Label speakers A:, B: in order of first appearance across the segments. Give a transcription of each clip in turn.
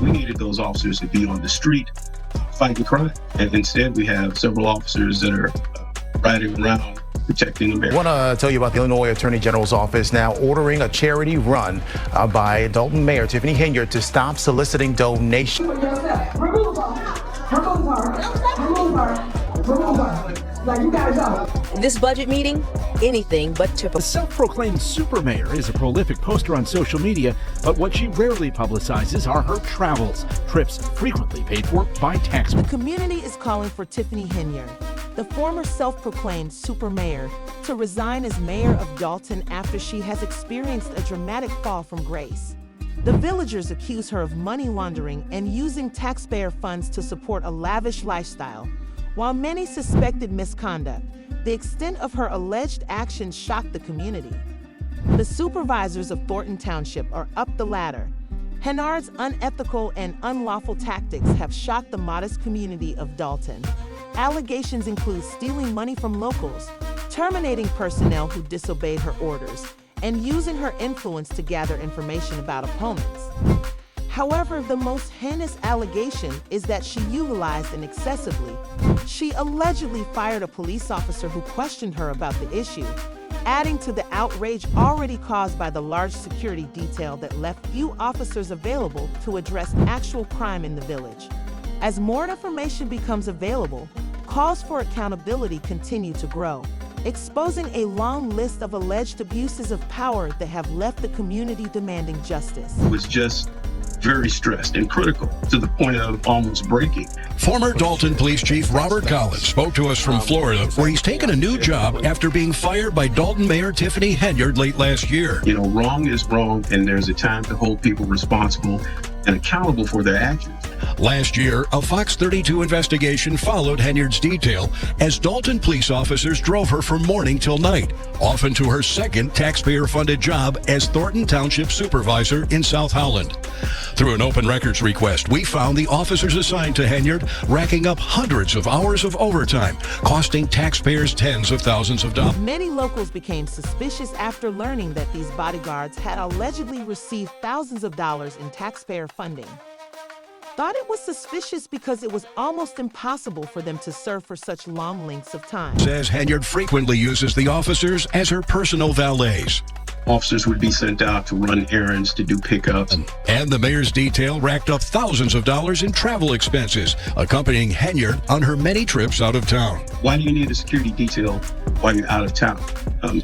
A: We needed those officers to be on the street fighting crime. And instead, we have several officers that are riding around protecting America.
B: I want to tell you about the Illinois Attorney General's office now ordering a charity run by Dalton Mayor Tiffany Henyard to stop soliciting donations.
C: Like, you gotta go. This budget meeting, anything but typical.
D: The self-proclaimed super mayor is a prolific poster on social media, but what she rarely publicizes are her travels, trips frequently paid for by taxpayers.
E: The community is calling for Tiffany Henyard, the former self-proclaimed super mayor, to resign as mayor of Dalton after she has experienced a dramatic fall from grace. The villagers accuse her of money laundering and using taxpayer funds to support a lavish lifestyle. While many suspected misconduct, the extent of her alleged actions shocked the community. The supervisors of Thornton Township are up the ladder. Henyard's unethical and unlawful tactics have shocked the modest community of Dalton. Allegations include stealing money from locals, terminating personnel who disobeyed her orders, and using her influence to gather information about opponents. However, the most heinous allegation is that she utilized and excessively. She allegedly fired a police officer who questioned her about the issue, adding to the outrage already caused by the large security detail that left few officers available to address actual crime in the village. As more information becomes available, calls for accountability continue to grow, exposing a long list of alleged abuses of power that have left the community demanding justice.
A: It was just very stressed and critical to the point of almost breaking.
F: Former Dalton Police Chief Robert Collins spoke to us from Florida, where he's taken a new job after being fired by Dalton Mayor Tiffany Henyard late last year.
A: You know, wrong is wrong, and there's a time to hold people responsible and accountable for their actions.
F: Last year, a Fox 32 investigation followed Henyard's detail as Dalton police officers drove her from morning till night, often to her second taxpayer-funded job as Thornton Township Supervisor in South Holland. Through an open records request, we found the officers assigned to Henyard racking up hundreds of hours of overtime, costing taxpayers tens of thousands of dollars.
E: Many locals became suspicious after learning that these bodyguards had allegedly received thousands of dollars in taxpayer funding. Thought it was suspicious because it was almost impossible for them to serve for such long lengths of time.
F: Says Henyard frequently uses the officers as her personal valets.
A: Officers would be sent out to run errands, to do pickups.
F: And the mayor's detail racked up thousands of dollars in travel expenses, accompanying Henyard on her many trips out of town.
A: Why do you need a security detail while you're out of town?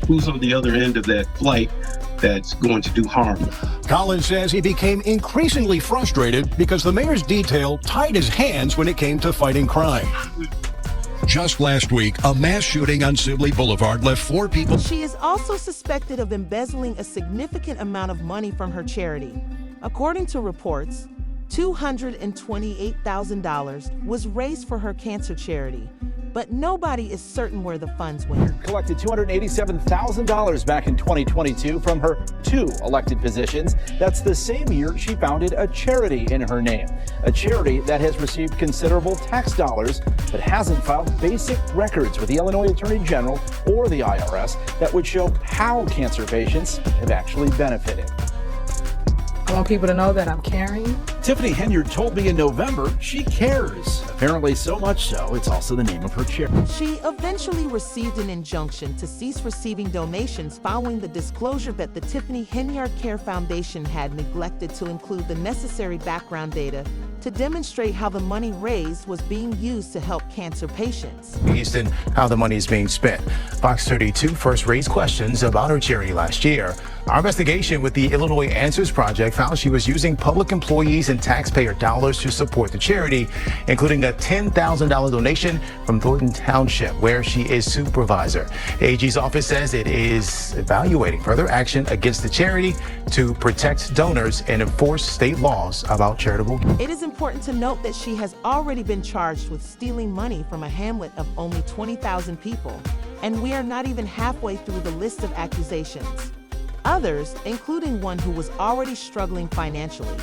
A: Who's on the other end of that flight that's going to do harm?
F: Collins says he became increasingly frustrated because the mayor's detail tied his hands when it came to fighting crime. Just last week, a mass shooting on Sibley Boulevard left 4 people.
E: She is also suspected of embezzling a significant amount of money from her charity. According to reports, $228,000 was raised for her cancer charity, but nobody is certain where the funds went.
D: Collected $287,000 back in 2022 from her 2 elected positions. That's the same year she founded a charity in her name, a charity that has received considerable tax dollars but hasn't filed basic records with the Illinois Attorney General or the IRS that would show how cancer patients have actually benefited.
G: I want people to know that I'm caring.
D: Tiffany Henyard told me in November she cares. Apparently so much so, it's also the name of her charity.
E: She eventually received an injunction to cease receiving donations following the disclosure that the Tiffany Henyard Care Foundation had neglected to include the necessary background data to demonstrate how the money raised was being used to help cancer patients.
B: And how the money is being spent. Fox 32 first raised questions about her charity last year. Our investigation with the Illinois Answers Project found she was using public employees and taxpayer dollars to support the charity, including a $10,000 donation from Thornton Township, where she is supervisor. The AG's office says it is evaluating further action against the charity to protect donors and enforce state laws about charitable.
E: It is important to note that she has already been charged with stealing money from a hamlet of only 20,000 people, and we are not even halfway through the list of accusations. Others, including one who was already struggling financially.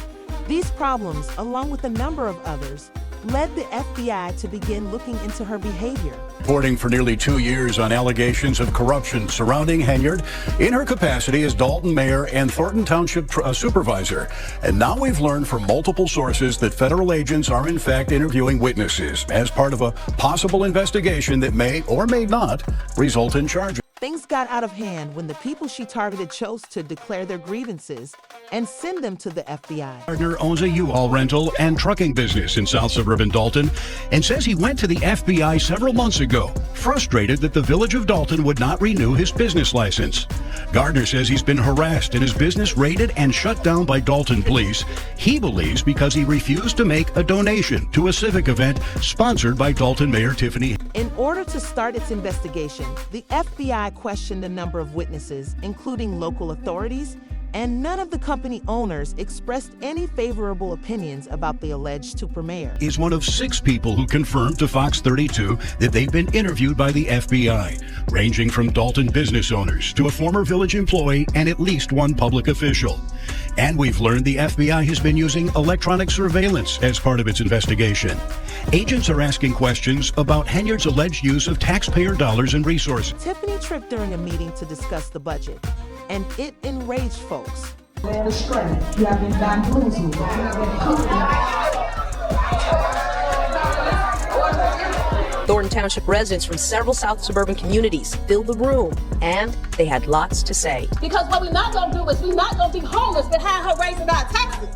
E: These problems, along with a number of others, led the FBI to begin looking into her behavior.
F: Reporting for nearly 2 years on allegations of corruption surrounding Henyard in her capacity as Dalton mayor and Thornton Township supervisor. And now we've learned from multiple sources that federal agents are in fact interviewing witnesses as part of a possible investigation that may or may not result in charges.
E: Things got out of hand when the people she targeted chose to declare their grievances and send them to the FBI.
F: Partner owns a U-Haul rental and trucking business in South Suburban Dalton and says he went to the FBI several months ago, frustrated that the Village of Dalton would not renew his business license. Gardner says he's been harassed and his business raided and shut down by Dalton police. He believes because he refused to make a donation to a civic event sponsored by Dalton Mayor Tiffany.
E: In order to start its investigation, the FBI questioned a number of witnesses, including local authorities, and none of the company owners expressed any favorable opinions about the alleged super mayor.
F: Is one of 6 people who confirmed to Fox 32 that they've been interviewed by the FBI, ranging from Dalton business owners to a former village employee and at least one public official. And we've learned the FBI has been using electronic surveillance as part of its investigation. Agents are asking questions about Henyard's alleged use of taxpayer dollars and resources.
E: Tiffany tripped during a meeting to discuss the budget, and it enraged folks.
H: You have been bamboozled.
C: Thornton Township residents from several South suburban communities filled the room, and they had lots to say.
I: Because what we're not going to do is we're not going to be homeless behind her raising our taxes.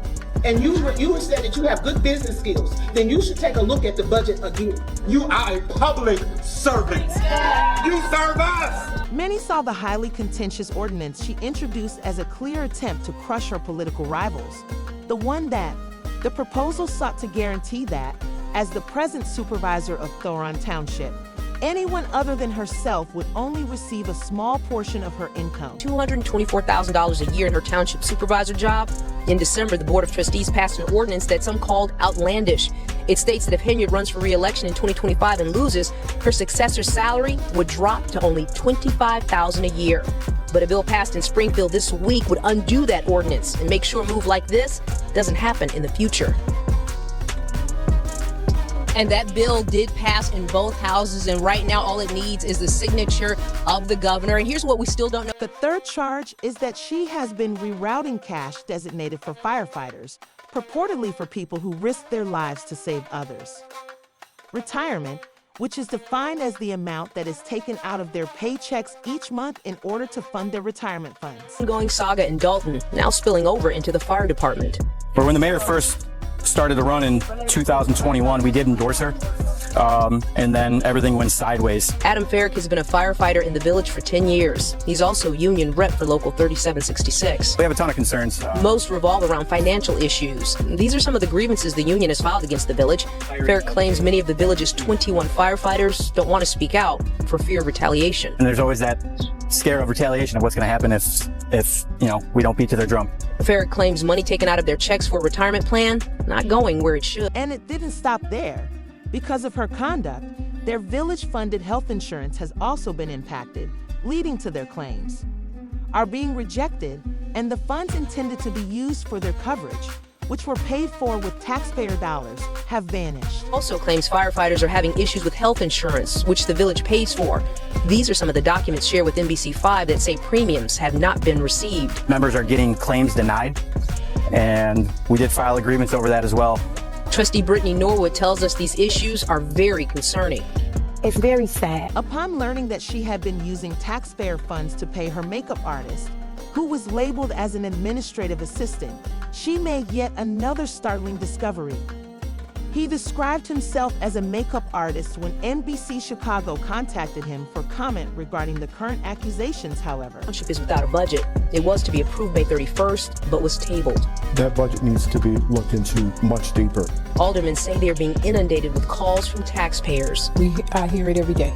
J: And you were saying that you have good business skills, then you should take a look at the budget again. You are a public servant. You serve us.
E: Many saw the highly contentious ordinance she introduced as a clear attempt to crush her political rivals. The proposal sought to guarantee that, as the present supervisor of Thornton Township, anyone other than herself would only receive a small portion of her income.
C: $224,000 a year in her township supervisor job. In December, the Board of Trustees passed an ordinance that some called outlandish. It states that if Henyard runs for re-election in 2025 and loses, her successor's salary would drop to only $25,000 a year. But a bill passed in Springfield this week would undo that ordinance and make sure a move like this doesn't happen in the future. And that bill did pass in both houses, and right now all it needs is the signature of the governor. And here's what we still don't know.
E: The third charge is that she has been rerouting cash designated for firefighters, purportedly for people who risk their lives to save others. Retirement, which is defined as the amount that is taken out of their paychecks each month in order to fund their retirement funds.
C: Ongoing saga in Dalton, now spilling over into the fire department.
K: But when the mayor first started to run in 2021, we did endorse her, and then everything went sideways.
C: Adam Farrick has been a firefighter in the village for 10 years. He's also union rep for Local 3766.
K: We have a ton of concerns.
C: Most revolve around financial issues. These are some of the grievances the union has filed against the village. Farrick claims many of the village's 21 firefighters don't want to speak out for fear of retaliation.
K: And there's always that scare of retaliation of what's going to happen if we don't beat to their drum.
C: Farrick claims money taken out of their checks for a retirement plan not going where it should.
E: And it didn't stop there. Because of her conduct, their village-funded health insurance has also been impacted, leading to their claims are being rejected, and the funds intended to be used for their coverage, which were paid for with taxpayer dollars, have vanished.
C: Also claims firefighters are having issues with health insurance, which the village pays for. These are some of the documents shared with NBC5 that say premiums have not been received.
K: Members are getting claims denied, and we did file agreements over that as well.
C: Trustee Brittany Norwood tells us these issues are very concerning.
H: It's very sad.
E: Upon learning that she had been using taxpayer funds to pay her makeup artist, who was labeled as an administrative assistant, she made yet another startling discovery. He described himself as a makeup artist when NBC Chicago contacted him for comment regarding the current accusations, however.
C: The township is without a budget. It was to be approved May 31st, but was tabled.
L: That budget needs to be looked into much deeper.
C: Aldermen say they are being inundated with calls from taxpayers.
G: I hear it every day.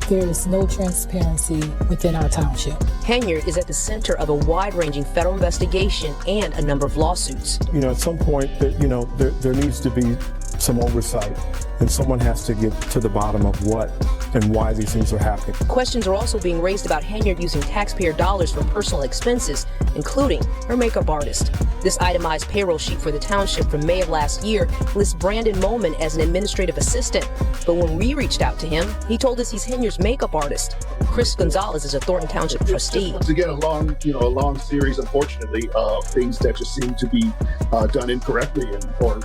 G: There is no transparency within our township.
C: Henyard is at the center of a wide-ranging federal investigation and a number of lawsuits.
L: At some point, there needs to be some oversight, and someone has to get to the bottom of what and why these things are happening.
C: Questions are also being raised about Henyard using taxpayer dollars for personal expenses, including her makeup artist. This itemized payroll sheet for the township from May of last year lists Brandon Moman as an administrative assistant. But when we reached out to him, he told us he's Henyard's makeup artist. Chris Gonzalez is a Thornton Township trustee.
M: To get a long series, unfortunately, of things that just seem to be done incorrectly or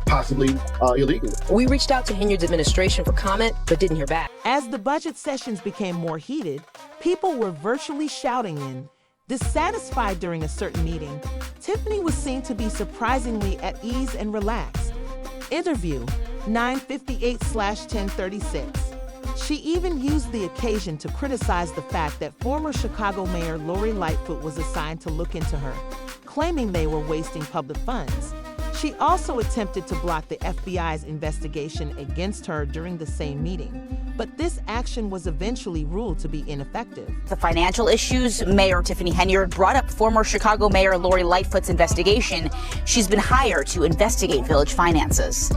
M: possibly illegal.
C: We reached out to Henyard's administration for comment, but didn't hear back.
E: As the budget sessions became more heated, people were virtually shouting in. Dissatisfied during a certain meeting, Tiffany was seen to be surprisingly at ease and relaxed. Interview 958/1036. She even used the occasion to criticize the fact that former Chicago Mayor Lori Lightfoot was assigned to look into her, claiming they were wasting public funds. She also attempted to block the FBI's investigation against her during the same meeting, but this action was eventually ruled to be ineffective.
N: The financial issues, Mayor Tiffany Henyard brought up former Chicago Mayor Lori Lightfoot's investigation. She's been hired to investigate village finances.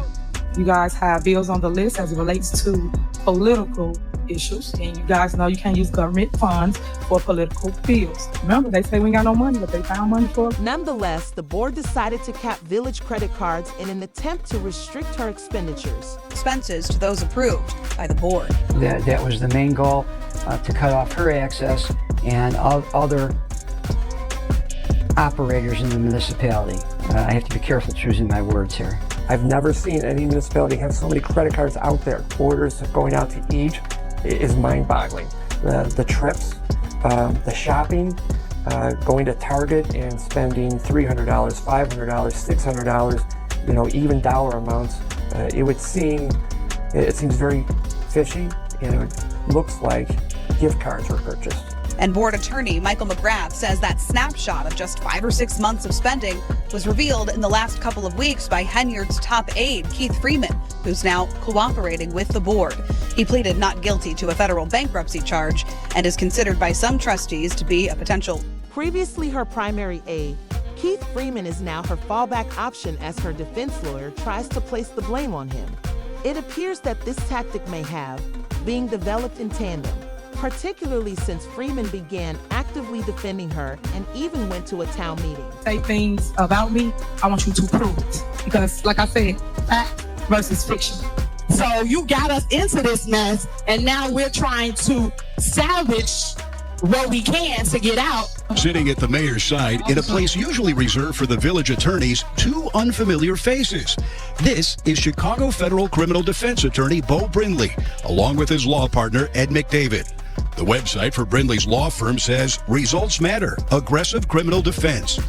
O: You guys have bills on the list as it relates to political issues, and you guys know you can't use government funds for political bills. Remember, they say we ain't got no money, but they found money for it.
E: Nonetheless, the board decided to cap village credit cards in an attempt to restrict her expenditures.
P: Expenses to those approved by the board.
Q: That was the main goal, to cut off her access and other operators in the municipality. I have to be careful choosing my words here.
R: I've never seen any municipality have so many credit cards out there. Orders going out to each is mind-boggling. The trips, the shopping, going to Target and spending $300, $500, $600, even dollar amounts. It seems very fishy, and it looks like gift cards were purchased.
P: And board attorney Michael McGrath says that snapshot of just 5 or 6 months of spending was revealed in the last couple of weeks by Henyard's top aide, Keith Freeman, who's now cooperating with the board. He pleaded not guilty to a federal bankruptcy charge and is considered by some trustees to be a potential.
E: Previously her primary aide, Keith Freeman is now her fallback option as her defense lawyer tries to place the blame on him. It appears that this tactic may have been developed in tandem, particularly since Freeman began actively defending her and even went to a town meeting.
O: Say things about me, I want you to prove it. Because, like I said, fact versus fiction.
J: So you got us into this mess, and now we're trying to salvage what we can to get out.
F: Sitting at the mayor's side in a place usually reserved for the village attorneys, two unfamiliar faces. This is Chicago Federal Criminal Defense Attorney Bo Brindley, along with his law partner Ed McDavid. The website for Brindley's law firm says results matter, aggressive criminal defense.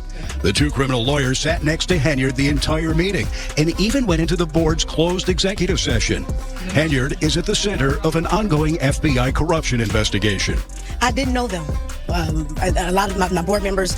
F: The two criminal lawyers sat next to Henyard the entire meeting and even went into the board's closed executive session. Henyard is at the center of an ongoing FBI corruption investigation.
S: I didn't know them. A lot of my board members,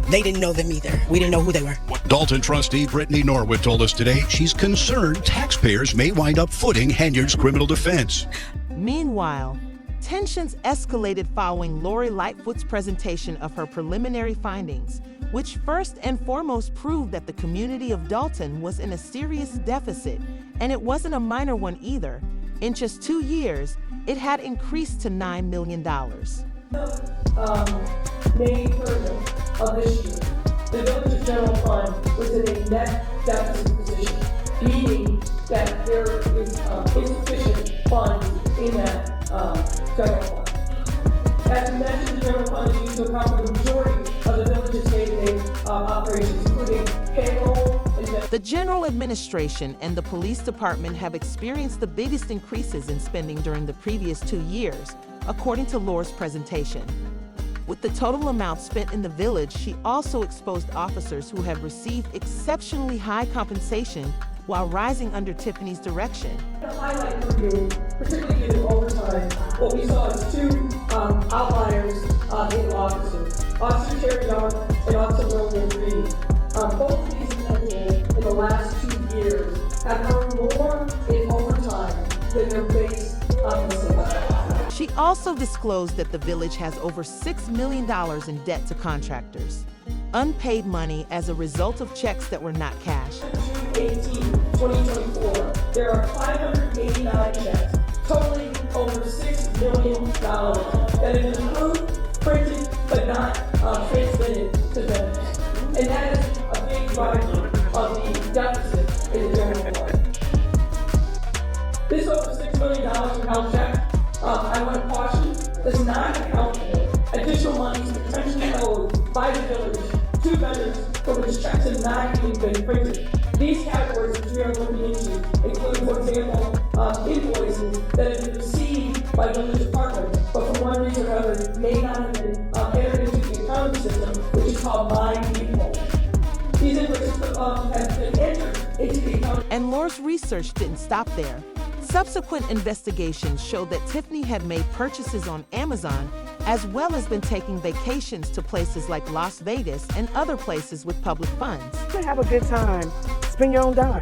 S: they didn't know them either. We didn't know who they were.
F: Dalton trustee Brittany Norwood told us today she's concerned taxpayers may wind up footing Henyard's criminal defense.
E: Meanwhile, tensions escalated following Lori Lightfoot's presentation of her preliminary findings, which first and foremost proved that the community of Dalton was in a serious deficit, and it wasn't a minor one either. In just 2 years, it had increased to $9 million.
I: May 3rd of this year, the village's general fund was in a net deficit position, meaning that there is insufficient funds in that general fund. As you mentioned, the general fund is used to account for the majority of the village's day-to-day operations, including payroll.
E: The general administration and the police department have experienced the biggest increases in spending during the previous 2 years, according to Lori's presentation. With the total amount spent in the village, she also exposed officers who have received exceptionally high compensation while rising under Tiffany's direction.
I: To highlight for you, particularly given overtime, what we saw is two outliers in officers, Officer Terry Young and Officer William Reed. Both of these individuals in the last 2 years have earned more in overtime than their base compensation.
E: She also disclosed that the village has over $6 million in debt to contractors, unpaid money as a result of checks that were not cashed.
I: 2018-2024, there are 589 checks totaling over $6 million that have been approved, printed, but not transmitted to them. And that is a big driver of the deficit in the general fund. This over $6 million in health checks, I want to caution, does not account for additional monies potentially owed by the village to vendors for which checks have not even been printed. These categories which we are looking into include, for example, invoices that have been received by village departments, but for one reason or another may not have been entered into the accounting system, which is called mine default. These invoices have been entered into the accounting.
E: And Laura's research didn't stop there. Subsequent investigations showed that Tiffany had made purchases on Amazon, as well as been taking vacations to places like Las Vegas and other places with public funds.
H: Have a good time. Spend your own dime.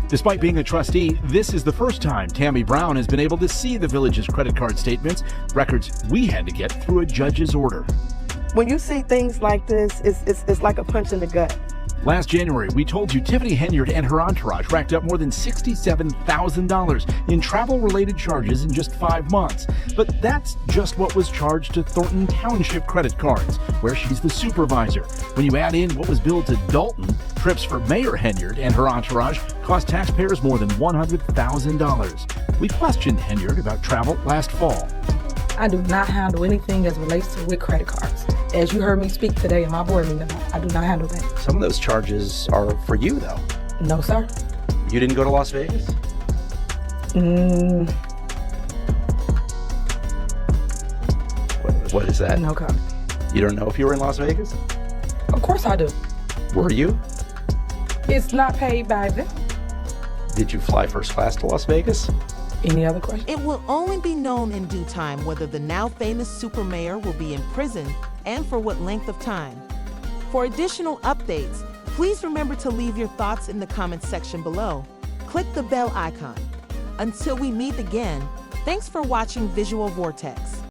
D: Despite being a trustee, this is the first time Tammy Brown has been able to see the village's credit card statements, records we had to get through a judge's order.
H: When you see things like this, it's like a punch in the gut.
D: Last January, we told you Tiffany Henyard and her entourage racked up more than $67,000 in travel-related charges in just 5 months. But that's just what was charged to Thornton Township credit cards, where she's the supervisor. When you add in what was billed to Dalton, trips for Mayor Henyard and her entourage cost taxpayers more than $100,000. We questioned Henyard about travel last fall.
O: I do not handle anything as relates to with credit cards. As you heard me speak today in my board meeting, I do not handle that.
T: Some of those charges are for you, though.
O: No, sir.
T: You didn't go to Las Vegas? What is that?
O: No comment.
T: You don't know if you were in Las Vegas?
O: Of course I do.
T: Were you?
O: It's not paid by them.
T: Did you fly first class to Las Vegas?
O: Any other questions?
E: It will only be known in due time whether the now famous super mayor will be imprisoned and for what length of time. For additional updates, please remember to leave your thoughts in the comments section below. Click the bell icon. Until we meet again, thanks for watching Visual Vortex.